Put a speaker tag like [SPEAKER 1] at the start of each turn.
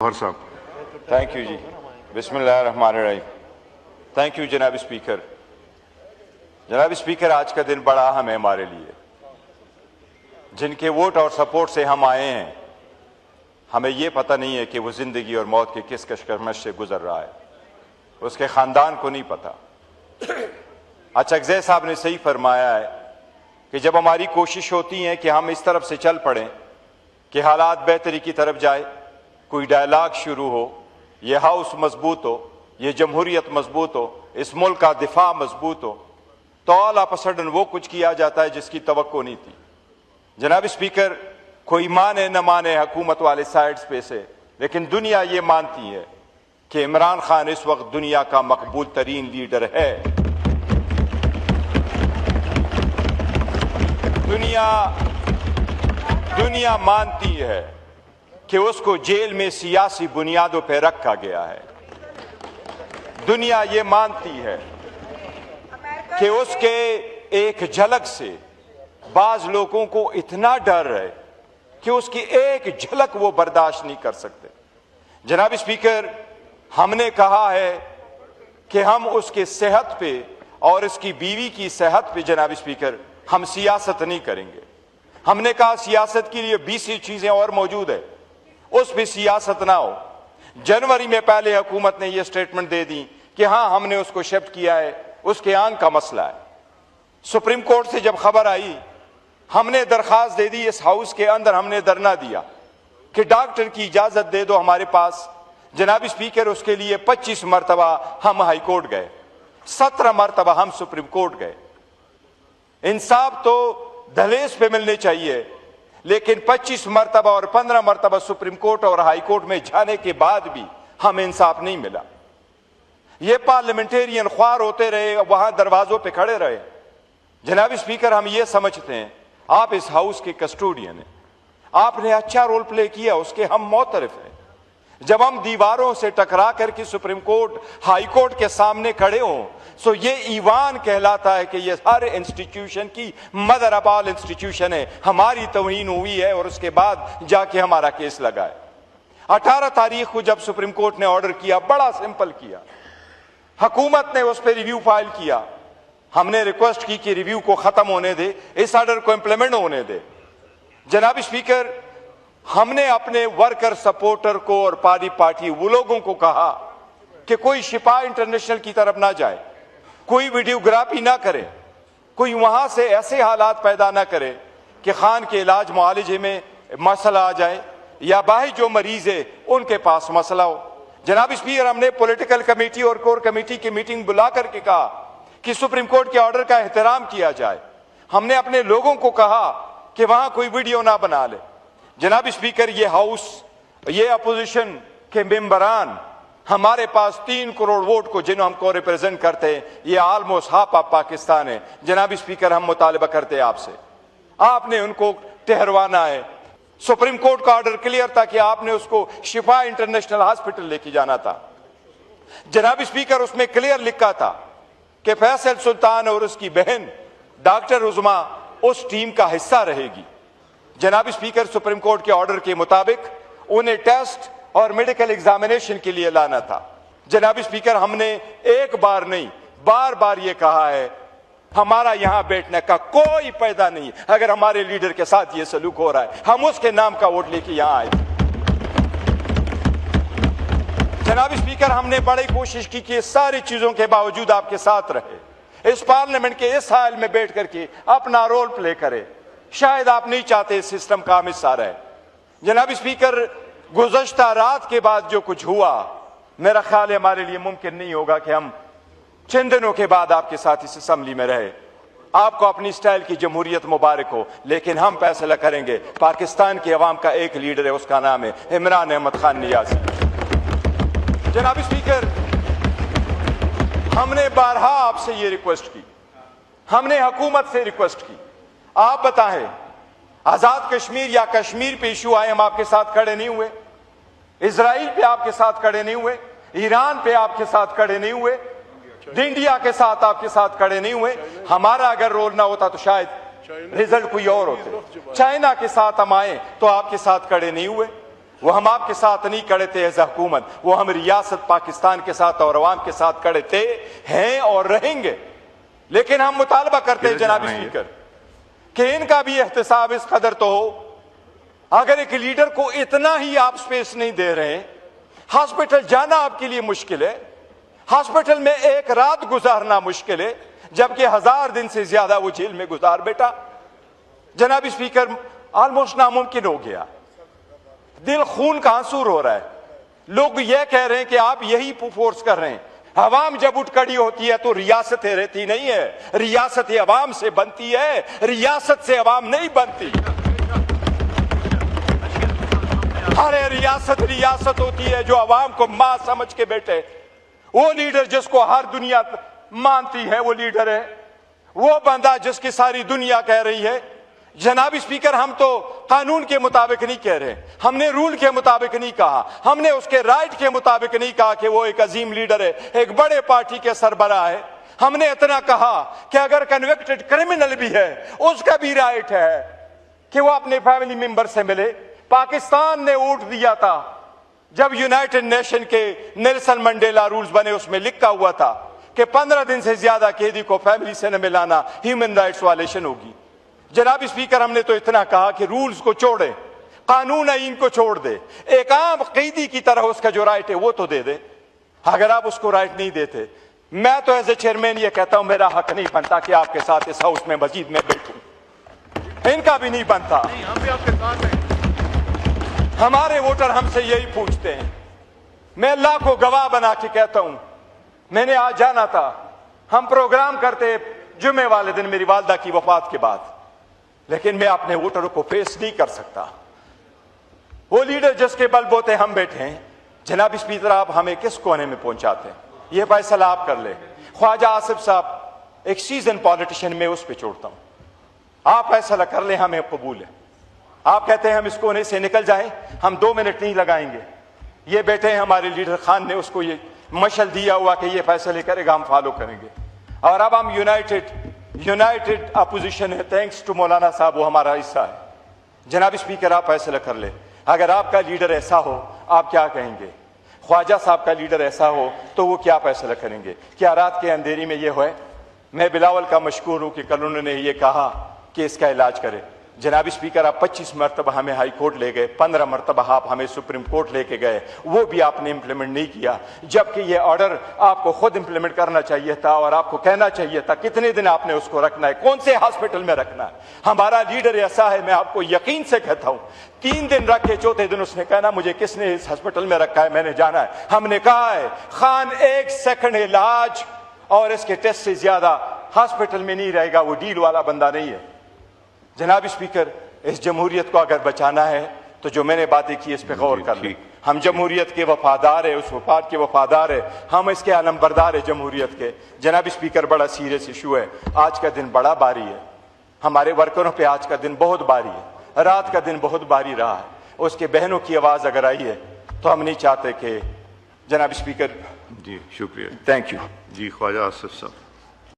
[SPEAKER 1] Thank you जी। बिस्मिल्लाहिर्रहमानिर्रहीम। Thank you जनाब speaker. जनाब स्पीकर, आज का दिन बड़ा अहम है हमारे लिए। जिनके वोट और सपोर्ट से हम आए हैं, हमें यह पता नहीं है कि वो जिंदगी और मौत के किस कशमकश से गुजर रहा है, उसके खानदान को नहीं पता। अचकज़ई साहब ने सही फरमाया है कि जब हमारी कोशिश होती है कि हम इस तरफ से चल पड़ें कि हालात बेहतरी की तरफ जाए, कोई डायलॉग शुरू हो, ये हाउस मजबूत हो, ये जमहूरियत मजबूत हो, इस मुल्क का दिफा मजबूत हो, तो ऑल ऑफ अ सडन वो कुछ किया जाता है जिसकी तवक्को नहीं थी। जनाब स्पीकर, कोई माने न माने हुकूमत वाले साइड्स पे से, लेकिन दुनिया ये मानती है कि इमरान खान इस वक्त दुनिया का मकबूल तरीन लीडर है। दुनिया मानती है कि उसको जेल में सियासी बुनियादों पर रखा गया है। दुनिया ये मानती है कि उसके एक झलक से बाज लोगों को इतना डर है कि उसकी एक झलक वो बर्दाश्त नहीं कर सकते। जनाब स्पीकर, हमने कहा है कि हम उसके सेहत पे और उसकी बीवी की सेहत पे, जनाब स्पीकर, हम सियासत नहीं करेंगे। हमने कहा सियासत के लिए 20 चीजें और मौजूद है, उस पर सियासत ना हो। जनवरी में पहले हुकूमत ने यह स्टेटमेंट दे दी कि हां हमने उसको शिफ्ट किया है, उसके आंख का मसला है। सुप्रीम कोर्ट से जब खबर आई, हमने दरखास्त दे दी, इस हाउस के अंदर हमने धरना दिया कि डॉक्टर की इजाजत दे दो हमारे पास। जनाब स्पीकर, उसके लिए 25 मरतबा हम हाई कोर्ट गए, 17 मरतबा हम सुप्रीम कोर्ट गए। इंसाफ तो दहलीज पे मिलने चाहिए, लेकिन 25 मरतबा और 15 मरतबा सुप्रीम कोर्ट और हाई कोर्ट में जाने के बाद भी हमें इंसाफ नहीं मिला। ये पार्लियामेंटेरियन ख्वार होते रहे, वहां दरवाजों पे खड़े रहे। जनाब स्पीकर, हम ये समझते हैं आप इस हाउस के कस्टोडियन हैं, आपने अच्छा रोल प्ले किया, उसके हम मोतरफ हैं। जब हम दीवारों से टकरा करके सुप्रीम कोर्ट, हाई कोर्ट के सामने खड़े हों, सो ये ईवान कहलाता है कि ये हर इंस्टीट्यूशन की मदर ऑफ ऑल इंस्टीट्यूशन है। हमारी तौहीन हुई है और उसके बाद जाके हमारा केस लगा है। 18 तारीख को जब सुप्रीम कोर्ट ने ऑर्डर किया, बड़ा सिंपल किया, हुकूमत ने उस पर रिव्यू फाइल किया। हमने रिक्वेस्ट की कि रिव्यू को खत्म होने दे, इस ऑर्डर को इंप्लीमेंट होने दे। जनाब स्पीकर, हमने अपने वर्कर सपोर्टर को और पार्टी वो लोगों को कहा कि कोई शिफा इंटरनेशनल की तरफ ना जाए, कोई वीडियोग्राफी ना करे, कोई वहां से ऐसे हालात पैदा ना करे कि खान के इलाज मुआलजे में मसला आ जाए या बाहर जो मरीज है उनके पास मसला हो। जनाब स्पीकर, हमने पॉलिटिकल कमेटी और कोर कमेटी की मीटिंग बुला करके कहा कि सुप्रीम कोर्ट के ऑर्डर का एहतराम किया जाए। हमने अपने लोगों को कहा कि वहां कोई वीडियो ना बना ले। जनाब स्पीकर, ये हाउस, ये अपोजिशन के मेंबरान, हमारे पास 3 करोड़ वोट को जिन्हें हमको रिप्रेजेंट करते हैं, ये ऑलमोस्ट हाफ ऑफ पाकिस्तान है। जनाब स्पीकर, हम मुतालबा करते हैं आपसे, आपने उनको ठहरवाना है। सुप्रीम कोर्ट का ऑर्डर क्लियर था कि आपने उसको शिफा इंटरनेशनल हॉस्पिटल लेके जाना था। जनाब स्पीकर, उसमें क्लियर लिखा था कि फैसल सुल्तान और उसकी बहन डॉक्टर उज़मा उस टीम का हिस्सा रहेगी। जनाब स्पीकर, सुप्रीम कोर्ट के ऑर्डर के मुताबिक उन्हें टेस्ट और मेडिकल एग्जामिनेशन के लिए लाना था। जनाब स्पीकर, हमने एक बार नहीं, बार बार ये कहा है, हमारा यहां बैठने का कोई फायदा नहीं। अगर हमारे लीडर के साथ ये सलूक हो रहा है, हम उसके नाम का वोट लेके यहां आए। जनाब स्पीकर, हमने बड़ी कोशिश की कि सारी चीजों के बावजूद आपके साथ रहे, इस पार्लियामेंट के इस हाल में बैठ करके अपना रोल प्ले करे। शायद आप नहीं चाहते इस सिस्टम का हम हिस्सा रहे। जनाब स्पीकर, गुज़श्ता रात के बाद जो कुछ हुआ, मेरा ख्याल है हमारे लिए मुमकिन नहीं होगा कि हम चंद दिनों के बाद आपके साथ इस असेंबली में रहे। आपको अपनी स्टाइल की जमहूरियत मुबारक हो, लेकिन हम फैसला करेंगे। पाकिस्तान की अवाम का एक लीडर है, उसका नाम है इमरान अहमद खान नियाज़ी। जनाब स्पीकर, हमने बारहा आपसे ये रिक्वेस्ट की, हमने हुकूमत से रिक्वेस्ट की, आप बताएं, आजाद कश्मीर या कश्मीर पे इशू आए, हम आपके साथ खड़े नहीं हुए। इजराइल पे आपके साथ खड़े नहीं हुए, ईरान पे आपके साथ खड़े नहीं हुए, इंडिया के साथ आपके साथ खड़े नहीं हुए। हमारा अगर रोल ना होता तो शायद रिजल्ट कोई और होते। चाइना के साथ हम आए तो आपके साथ खड़े नहीं हुए। वो हम आपके साथ नहीं खड़े थे एज हुकूमत, वो हम रियासत पाकिस्तान के साथ और अवाम के साथ खड़े थे, हैं और रहेंगे। लेकिन हम मुतालबा करते हैं जनाब स्पीकर कि इनका भी एहतसाब इस कदर तो हो। अगर एक लीडर को इतना ही आप स्पेस नहीं दे रहे, हॉस्पिटल जाना आपके लिए मुश्किल है, हॉस्पिटल में एक रात गुजारना मुश्किल है, जबकि 1000 दिन से ज्यादा वो जेल में गुजार बैठा। जनाब स्पीकर, ऑलमोस्ट नामुमकिन हो गया, दिल खून का आंसू रो रहा है। लोग यह कह रहे हैं कि आप यही फोर्स कर रहे हैं। अवाम जब उठ खड़ी होती है तो रियासतें रहती नहीं है, रियासतें अवाम से बनती है, रियासत से अवाम नहीं बनती। अरे रियासत रियासत होती है जो अवाम को मां समझ के बैठे। वो लीडर जिसको हर दुनिया मानती है वो लीडर है, वो बंदा जिसकी सारी दुनिया कह रही है। जनाब स्पीकर, हम तो कानून के मुताबिक नहीं कह रहे, हमने रूल के मुताबिक नहीं कहा, हमने उसके राइट के मुताबिक नहीं कहा कि वो एक अजीम लीडर है, एक बड़े पार्टी के सरबराह है। हमने इतना कहा कि अगर कन्विक्टेड क्रिमिनल भी है उसका भी राइट है कि वो अपने फैमिली मेंबर से मिले। पाकिस्तान ने वोट दिया था जब यूनाइटेड नेशन के नेल्सन मंडेला रूल्स बने, उसमें लिखा हुआ था कि 15 दिन से ज्यादा कैदी को फैमिली से न मिलाना ह्यूमन राइट्स वायलेशन होगी। जनाब स्पीकर, हमने तो इतना कहा कि रूल्स को छोड़े, कानून आईन को छोड़ दे, एक आम कैदी की तरह उसका जो राइट है वो तो दे दे। अगर आप उसको राइट नहीं देते, मैं तो एज ए चेयरमैन ये कहता हूं मेरा हक नहीं बनता कि आपके साथ इस हाउस में मस्जिद में बैठूं, इनका भी नहीं बनता।
[SPEAKER 2] हम भी आपके साथ हैं।
[SPEAKER 1] हमारे वोटर हमसे यही पूछते हैं। मैं अल्लाह को गवाह बना के कहता हूं, मैंने आज जाना था, हम प्रोग्राम करते जुमे वाले दिन मेरी वालदा की वफात के बाद, लेकिन मैं अपने वोटरों को फेस नहीं कर सकता। वो लीडर जिसके बलबूते हम बैठे हैं, जनाब स्पीकर, आप हमें किस कोने में पहुंचाते हैं, ये फैसला आप कर ले। ख्वाजा आसिफ साहब एक सीजन पॉलिटिशियन में उस पर छोड़ता हूं, आप फैसला कर ले, हमें कबूल है। आप कहते हैं हम इस कोने से निकल जाएं, हम 2 मिनट नहीं लगाएंगे। ये बैठे हैं हमारे लीडर खान ने उसको ये मशल दिया हुआ कि ये फैसले करेगा, हम फॉलो करेंगे। और अब हम यूनाइटेड अपोजिशन है, थैंक्स टू मौलाना साहब, वो हमारा हिस्सा है। जनाब स्पीकर, आप फैसला कर ले। अगर आपका लीडर ऐसा हो आप क्या कहेंगे, ख्वाजा साहब का लीडर ऐसा हो तो वो क्या फैसला करेंगे? क्या रात के अंधेरी में ये हो? मैं बिलावल का मशकूर हूं कि कल उन्होंने ये कहा कि इसका इलाज करें। जनाब स्पीकर, आप 25 मरतबा हमें हाई कोर्ट ले गए, 15 मरतबा आप हमें सुप्रीम कोर्ट लेके गए, वो भी आपने इंप्लीमेंट नहीं किया, जबकि ये ऑर्डर आपको खुद इंप्लीमेंट करना चाहिए था और आपको कहना चाहिए था कितने दिन आपने उसको रखना है, कौन से हॉस्पिटल में रखना है। हमारा लीडर ऐसा है, मैं आपको यकीन से कहता हूं, 3 दिन रखे, चौथे दिन उसने कहना मुझे किसने इस हॉस्पिटल में रखा है, मैंने जाना है। हमने कहा है खान 1 सेकंड इलाज और इसके टेस्ट से ज्यादा हॉस्पिटल में नहीं रहेगा, वो डील वाला बंदा नहीं है। जनाब स्पीकर, इस जमहूरियत को अगर बचाना है तो जो मैंने बातें की इस पे गौर कर लें। हम जमहूरियत के वफादार है, उस वफाद के वफादार है, हम इसके आलमबरदार है जमहूरियत के। जनाब स्पीकर, बड़ा सीरियस इशू है, आज का दिन बड़ा भारी है, हमारे वर्करों पे आज का दिन बहुत भारी है, रात का दिन बहुत भारी रहा है। उसके बहनों की आवाज अगर आई है तो हम नहीं चाहते कि जनाब स्पीकर।
[SPEAKER 2] जी शुक्रिया,
[SPEAKER 1] थैंक यू
[SPEAKER 2] जी ख्वाजा आसिफ साहब।